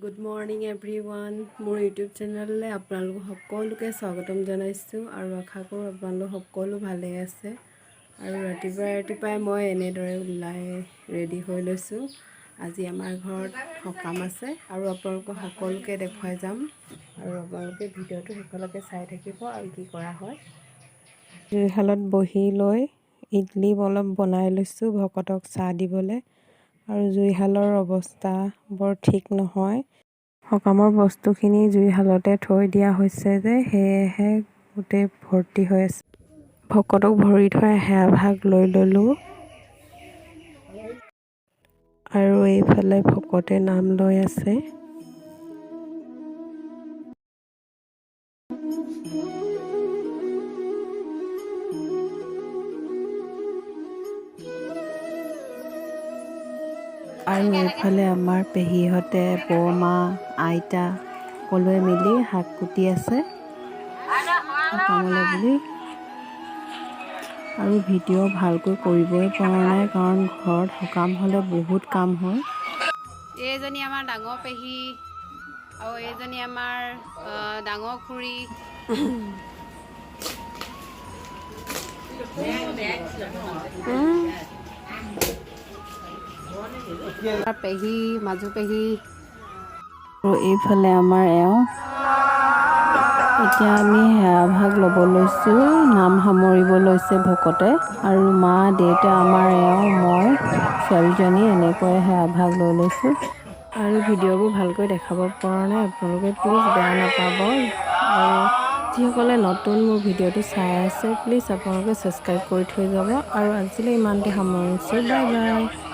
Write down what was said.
Good morning everyone. মোৰ YouTube চেনেললৈ আপোনালোক সকলোকে স্বাগতম জনাইছোঁ আৰু আশা কৰোঁ আপোনালোক সকলো ভালে আছে। আৰু ৰাতিপুৱাই মই এনেদৰে ওলাই ৰেডি হৈ লৈছোঁ। আজি আমাৰ ঘৰত সকাম আছে আৰু আপোনালোকক সকলোকে দেখুৱাই যাম আৰু আপোনালোকে ভিডিঅ'টো শেষলৈকে চাই থাকিব আৰু কি কৰা হয়। জুইশালত বহি লৈ ইডলি অলপ বনাই লৈছোঁ ভকতক চাহ দিবলৈ। আৰু জুইশালৰ অৱস্থা বৰ ঠিক নহয়। সকামৰ বস্তুখিনি জুইশালতে থৈ দিয়া হৈছে যে সেয়েহে গোটেই ভৰ্তি হৈ আছে। ভকতক ভৰি থৈ সেৱা ভাগ লৈ ল'লোঁ আৰু এইফালে ভকতে নাম লৈ আছে। আৰু এইফালে আমাৰ পেহীহঁতে বৰমা আইতা সকলোৱে মিলি শাক কুটি আছে সকামলৈ বুলি। আৰু ভিডিঅ' ভালকৈ কৰিবই পৰা নাই কাৰণ ঘৰত সকাম হ'লে বহুত কাম হয়। এইজনী আমাৰ ডাঙৰ পেহী আৰু এইজনী আমাৰ ডাঙৰ খুৰী। পেহী মাজু পেহী আৰু এইফালে আমাৰ এওঁ। এতিয়া আমি সেৱা ভাগ ল'ব লৈছোঁ। নাম সামৰিব লৈছে ভকতে আৰু মা দেউতা আমাৰ এওঁ মই ছোৱালীজনী এনেকৈ সেৱা ভাগ লৈ লৈছোঁ। আৰু ভিডিঅ'বোৰ ভালকৈ দেখাব পৰা নাই, আপোনালোকে প্লিজ বেয়া নাপাব। আৰু যিসকলে নতুন মোৰ ভিডিঅ'টো চাই আছে প্লিজ আপোনালোকে ছাবস্ক্ৰাইব কৰি থৈ যাব। আৰু আজিলৈ ইমানতে সামৰিছোঁ। Bye bye.